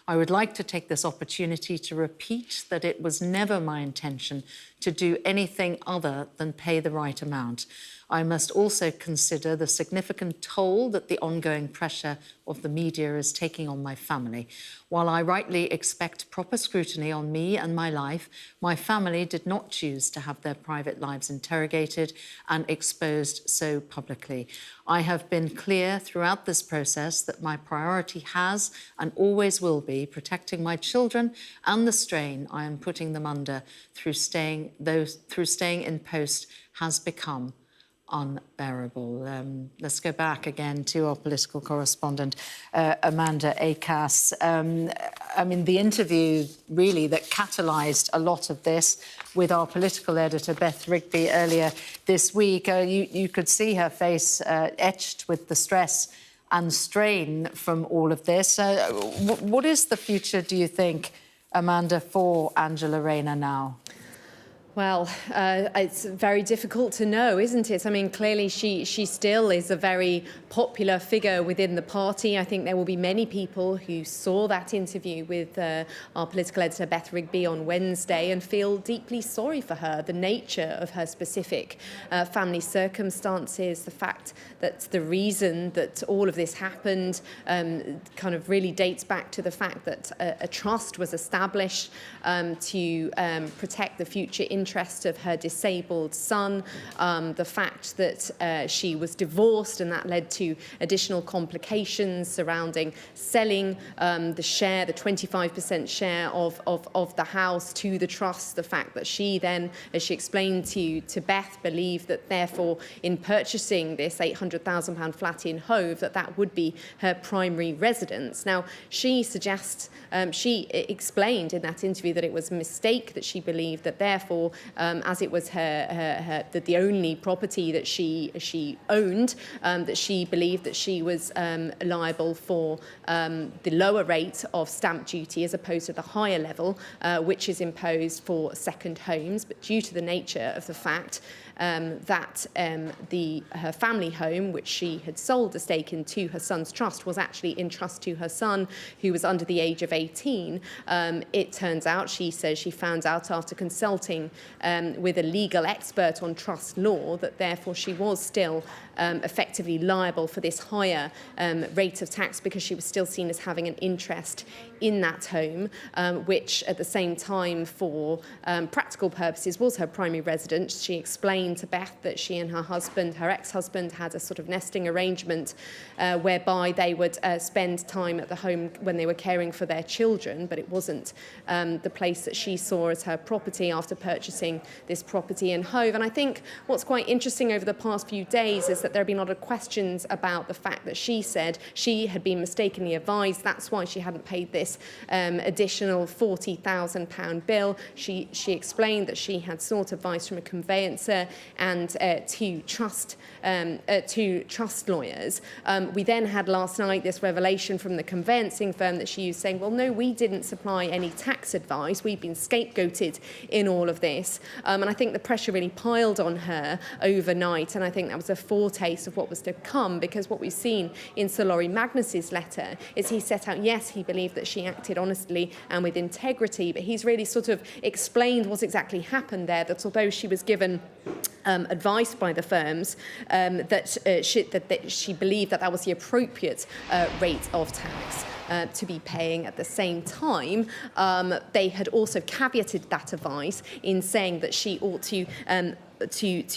I would like to take this opportunity to repeat that it was never my intention to do anything other than pay the right amount. I must also consider the significant toll that the ongoing pressure of the media is taking on my family. While I rightly expect proper scrutiny on me and my life, my family did not choose to have their private lives interrogated and exposed so publicly. I have been clear throughout this process that my priority has and always will be protecting my children and the strain I am putting them under through staying in post has become unbearable." Let's go back again to our political correspondent, Amanda Acass. I mean, the interview really that catalysed a lot of this with our political editor, Beth Rigby, earlier this week. You could see her face etched with the stress and strain from all of this. What is the future, do you think, Amanda, for Angela Rayner now? Well, it's very difficult to know, isn't it? I mean, clearly she still is a very popular figure within the party. I think there will be many people who saw that interview with our political editor, Beth Rigby, on Wednesday and feel deeply sorry for her, the nature of her specific family circumstances, the fact that the reason that all of this happened kind of really dates back to the fact that a trust was established to protect the future interest of her disabled son, the fact that she was divorced and that led to additional complications surrounding selling the 25% share of the house to the trust, the fact that she then, as she explained to Beth, believed that therefore in purchasing this £800,000 flat in Hove that would be her primary residence. Now, she suggests, she explained in that interview that it was a mistake, that she believed that therefore as it was the only property that she owned, that she believed that she was liable for the lower rate of stamp duty as opposed to the higher level, which is imposed for second homes. But due to the nature of the fact that her family home, which she had sold a stake in to her son's trust, was actually in trust to her son, who was under the age of 18. It turns out, she says she found out after consulting with a legal expert on trust law, that therefore she was still effectively liable for this higher rate of tax because she was still seen as having an interest in that home, which at the same time, for practical purposes, was her primary residence. She explained to Beth that she and her husband, her ex-husband, had a sort of nesting arrangement whereby they would spend time at the home when they were caring for their children, but it wasn't the place that she saw as her property after purchasing this property in Hove. And I think what's quite interesting over the past few days is that there have been a lot of questions about the fact that she said she had been mistakenly advised. That's why she hadn't paid this additional £40,000 bill. She explained that she had sought advice from a conveyancer and to trust lawyers. We then had last night this revelation from the conveyancing firm that she used, saying, well, no, we didn't supply any tax advice. We've been scapegoated in all of this. And I think the pressure really piled on her overnight. And I think that was a foretaste of what was to come, because what we've seen in Sir Laurie Magnus's letter is he set out, yes, he believed that she acted honestly and with integrity, but he's really sort of explained what exactly happened there, that although she was given advice by the firms that she believed that was the appropriate rate of tax to be paying. At the same time, they had also caveated that advice in saying that she ought to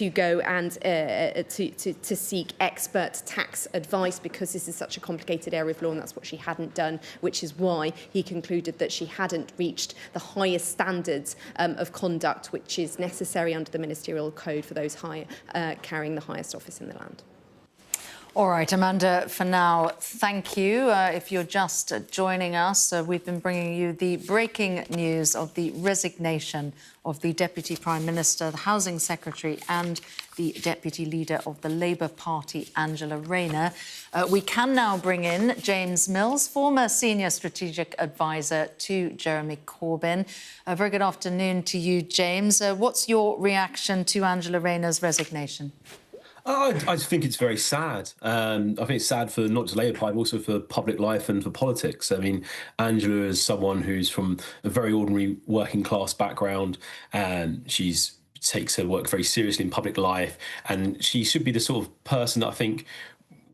go and to seek expert tax advice, because this is such a complicated area of law, and that's what she hadn't done, which is why he concluded that she hadn't reached the highest standards of conduct which is necessary under the ministerial code for those carrying the highest office in the land. All right, Amanda, for now, thank you. If you're just joining us, we've been bringing you the breaking news of the resignation of the Deputy Prime Minister, the Housing Secretary and the Deputy Leader of the Labour Party, Angela Rayner. We can now bring in James Mills, former Senior Strategic Advisor to Jeremy Corbyn. A very good afternoon to you, James. What's your reaction to Angela Rayner's resignation? I think it's very sad. I think it's sad for not just Labour Party, but also for public life and for politics. I mean, Angela is someone who's from a very ordinary working class background, and she takes her work very seriously in public life, and she should be the sort of person that I think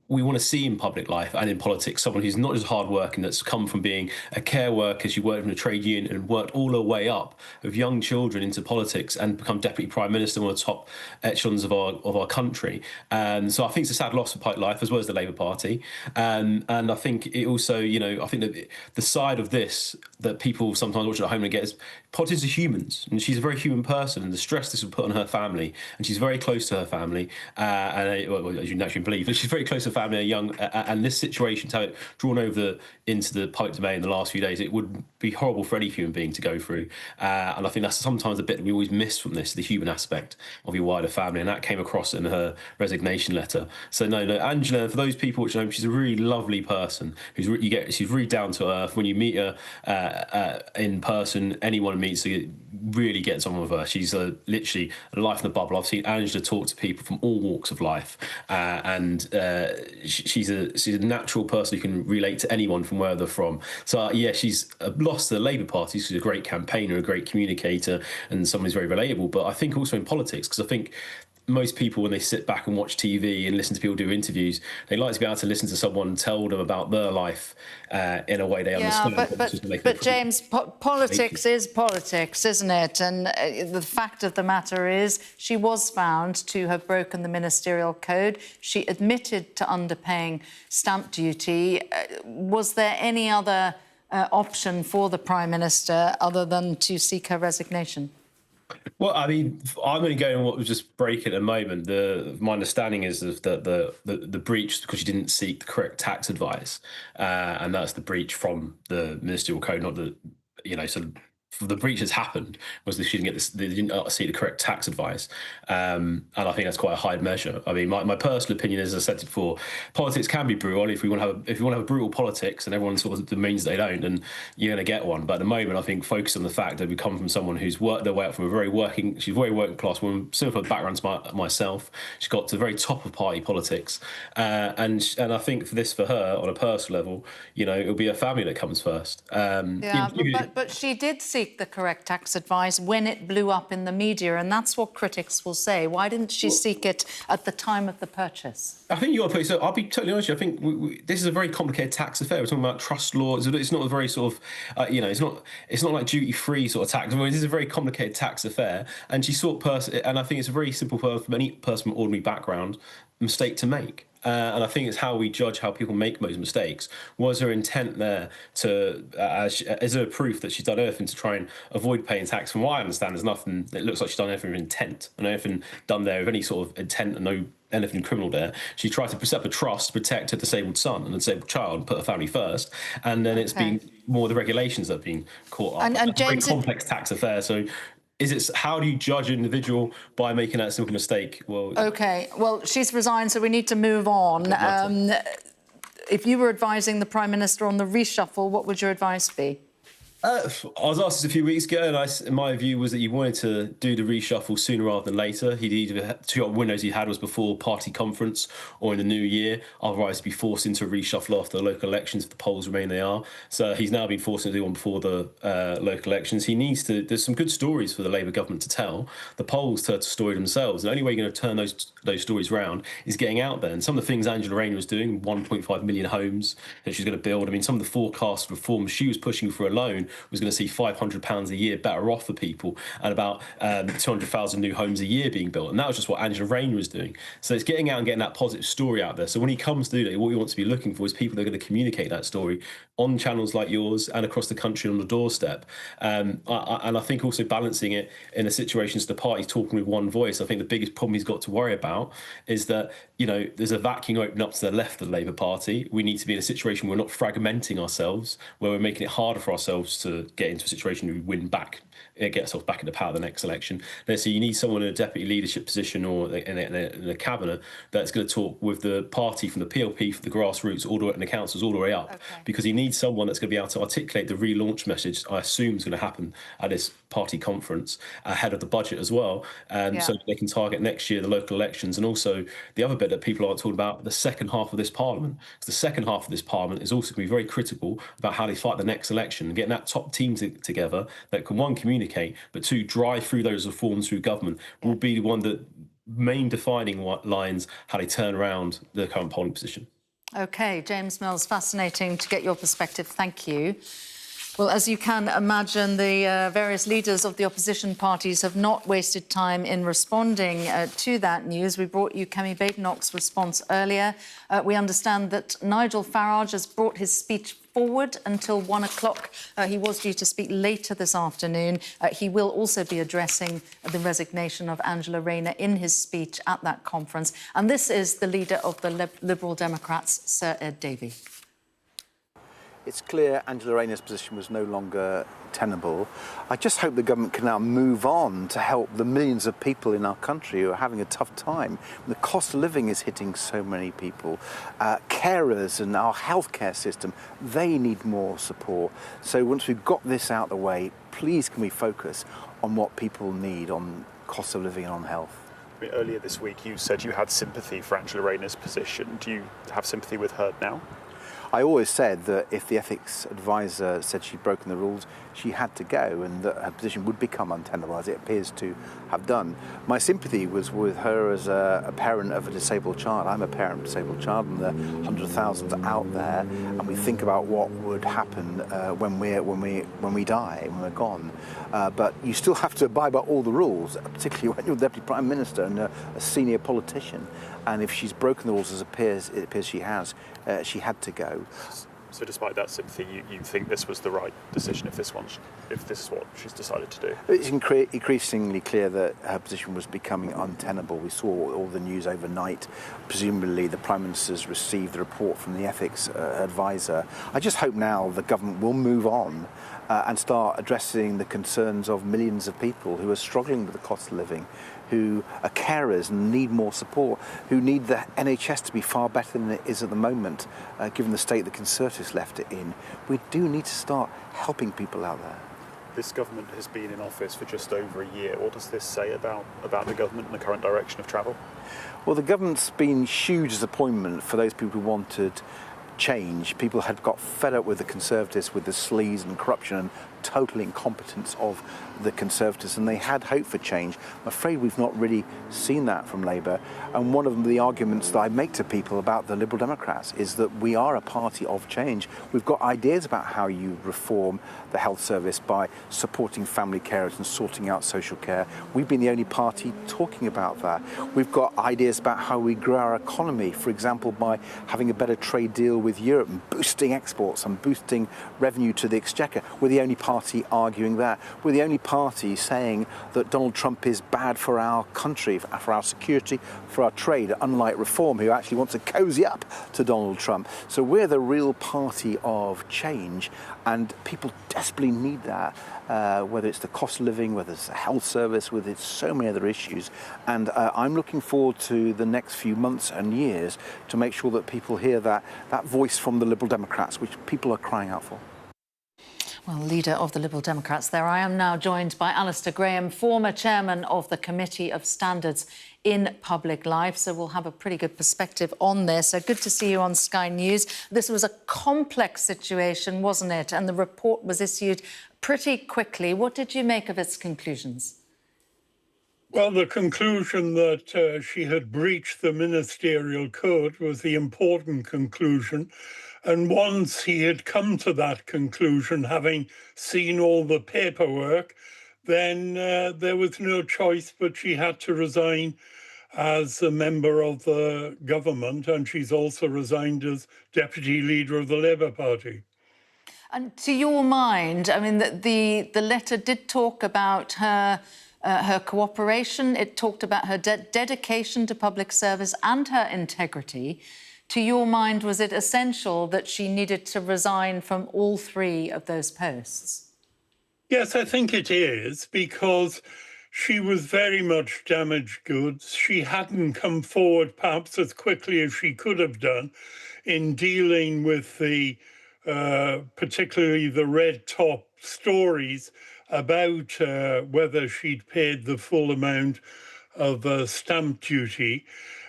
we want to see in public life and in politics, someone who's not just hardworking, that's come from being a care worker, she worked in a trade union and worked all her way up of young children into politics and become Deputy Prime Minister, one of the top echelons of our country. So I think it's a sad loss for public life, as well as the Labour Party. And I think it also, I think that the side of this that people sometimes watch at home and get is politicians are humans, and she's a very human person, and the stress this will put on her family, and she's very close to her family, well, as you naturally believe, but she's very close to her family, and this situation, to have it drawn over into the public domain in the last few days, it would be horrible for any human being to go through. And I think that's sometimes a bit that we always miss from this, the human aspect of your wider family. And that came across in her resignation letter. So no, Angela, for those people which know, she's a really lovely person. She's really down to earth. When you meet her in person, anyone meets her, really gets on with her. She's literally a life in a bubble. I've seen Angela talk to people from all walks of life. And she's a natural person who can relate to anyone from where they're from. So yeah, she's lost the Labour Party. She's a great campaigner, a great communicator, and someone who's very relatable. But I think also in politics, because I think most people, when they sit back and watch TV and listen to people do interviews, they like to be able to listen to someone tell them about their life in a way they understand. But James, politics is politics, isn't it? And the fact of the matter is she was found to have broken the ministerial code. She admitted to underpaying stamp duty. Was there any other option for the Prime Minister other than to seek her resignation? Well, I mean, I'm only going on what was just breaking at the moment. My understanding is that the breach because she didn't seek the correct tax advice, and that's the breach from the ministerial code, not the, sort of. The breach that's happened was that she didn't see the correct tax advice, and I think that's quite a high measure. I mean, my personal opinion is, as I said before, politics can be brutal. If we want to have a brutal politics, and everyone sort of demeans they don't, then you're going to get one. But at the moment, I think focus on the fact that we come from someone who's worked their way up from she's a very working class woman, similar background to myself. She got to the very top of party politics, and I think for her on a personal level, it'll be her family that comes first. But she did seek the correct tax advice when it blew up in the media, and that's what critics will say. Why didn't she seek it at the time of the purchase? I think so I'll be totally honest with you. I think this is a very complicated tax affair. We're talking about trust law. It's not a very sort of, it's not like duty-free sort of tax. I mean, this is a very complicated tax affair, and she sought and I think it's a very simple for any person from ordinary background mistake to make. And I think it's how we judge how people make those mistakes. Was her intent there is there proof that she's done anything to try and avoid paying tax? From what I understand, there's nothing. It looks like she's done anything with intent, and anything done there with any sort of intent and no anything criminal there. She tried to set up a trust to protect her disabled son and a disabled child and put her family first. And then it's been more the regulations that have been caught up. And James, a very complex tax affair. So how do you judge an individual by making that simple mistake? Well, OK, well, she's resigned, so we need to move on. If you were advising the Prime Minister on the reshuffle, what would your advice be? I was asked this a few weeks ago, and my view was that you wanted to do the reshuffle sooner rather than later. He'd either two windows he had was before party conference or in the new year. Otherwise, he'd be forced into a reshuffle after the local elections if the polls remain they are. So he's now been forced to do one before the local elections. He needs to. There's some good stories for the Labour government to tell. The polls tell the story themselves. The only way you're going to turn those stories around is getting out there. And some of the things Angela Rayner was doing, 1.5 million homes that she's going to build. I mean, some of the forecast reforms she was pushing for alone was going to see £500 a year better off for people and about 200,000 new homes a year being built. And that was just what Angela Rayner was doing. So it's getting out and getting that positive story out there. So when he comes to do that, what we want to be looking for is people that are going to communicate that story on channels like yours and across the country on the doorstep. And I think also balancing it in a situation as the party's talking with one voice. I think the biggest problem he's got to worry about is that, there's a vacuum open up to the left of the Labour Party. We need to be in a situation where we're not fragmenting ourselves, where we're making it harder for ourselves to get into a situation where we win back, get ourselves back into power the next election. And so you need someone in a deputy leadership position or in a cabinet that's going to talk with the party from the PLP, from the grassroots, all the way, and the councils all the way up, because he needs someone that's going to be able to articulate the relaunch message I assume is going to happen at this party conference ahead of the budget as well, so they can target next year the local elections. And also the other bit that people aren't talking about, the second half of this parliament. Because the second half of this parliament is also going to be very critical about how they fight the next election and getting that top team together that can, one, communicate, but two, drive through those reforms through government will be the one that main defining lines how they turn around the current polling position. OK, James Mills, fascinating to get your perspective. Thank you. Well, as you can imagine, the various leaders of the opposition parties have not wasted time in responding to that news. We brought you Kemi Badenoch's response earlier. We understand that Nigel Farage has brought his speech forward until 1 o'clock. He was due to speak later this afternoon. He will also be addressing the resignation of Angela Rayner in his speech at that conference. And this is the leader of the Liberal Democrats, Sir Ed Davey. It's clear Angela Rayner's position was no longer tenable. I just hope the government can now move on to help the millions of people in our country who are having a tough time. The cost of living is hitting so many people. Carers and our healthcare system, they need more support. So once we've got this out of the way, please can we focus on what people need on cost of living and on health. Earlier this week you said you had sympathy for Angela Rayner's position. Do you have sympathy with her now? I always said that if the ethics advisor said she'd broken the rules, she had to go and that her position would become untenable, as it appears to have done. My sympathy was with her as a parent of a disabled child. I'm a parent of a disabled child, and the hundreds of thousands out there, and we think about what would happen when we die, when we're gone. But you still have to abide by all the rules, particularly when you're Deputy Prime Minister and a senior politician. And if she's broken the rules, as it appears she has, she had to go. So despite that sympathy, you think this was the right decision if this is what she's decided to do? It's increasingly clear that her position was becoming untenable. We saw all the news overnight. Presumably the Prime Minister's received the report from the ethics advisor. I just hope now the government will move on and start addressing the concerns of millions of people who are struggling with the cost of living, who are carers and need more support, who need the NHS to be far better than it is at the moment, given the state the Conservatives left it in. We do need to start helping people out there. This government has been in office for just over a year. What does this say about the government and the current direction of travel? Well, the government's been huge disappointment for those people who wanted change. People had got fed up with the Conservatives, with the sleaze and corruption and total incompetence of the Conservatives, and they had hope for change. I'm afraid we've not really seen that from Labour. And one of the arguments that I make to people about the Liberal Democrats is that we are a party of change. We've got ideas about how you reform the health service by supporting family carers and sorting out social care. We've been the only party talking about that. We've got ideas about how we grow our economy, for example, by having a better trade deal with Europe and boosting exports and boosting revenue to the exchequer. We're the only party arguing that. We're the only party saying that Donald Trump is bad for our country, for our security, for our trade, unlike Reform, who actually wants to cozy up to Donald Trump. So we're the real party of change, and people desperately need that, whether it's the cost of living, whether it's the health service, whether it's so many other issues. And I'm looking forward to the next few months and years to make sure that people hear that voice from the Liberal Democrats, which people are crying out for. Well, leader of the Liberal Democrats there. I am now joined by Alistair Graham, former chairman of the Committee of Standards in Public Life. So we'll have a pretty good perspective on this. So good to see you on Sky News. This was a complex situation, wasn't it? And the report was issued pretty quickly. What did you make of its conclusions? Well, the conclusion that she had breached the ministerial code was the important conclusion. And once he had come to that conclusion, having seen all the paperwork, then there was no choice but she had to resign as a member of the government, and she's also resigned as deputy leader of the Labour Party. And to your mind, I mean, the letter did talk about her cooperation. It talked about her dedication to public service and her integrity. To your mind, was it essential that she needed to resign from all three of those posts? Yes, I think it is, because she was very much damaged goods. She hadn't come forward perhaps as quickly as she could have done in dealing with the particularly the red top stories about whether she'd paid the full amount of stamp duty.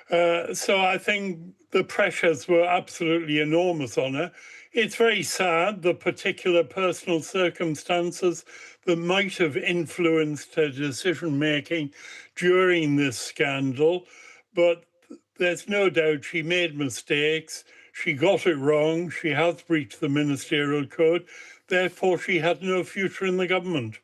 So I think the pressures were absolutely enormous on her. It's very sad, the particular personal circumstances that might have influenced her decision-making during this scandal, but there's no doubt she made mistakes. She got it wrong. She has breached the ministerial code. Therefore, she had no future in the government.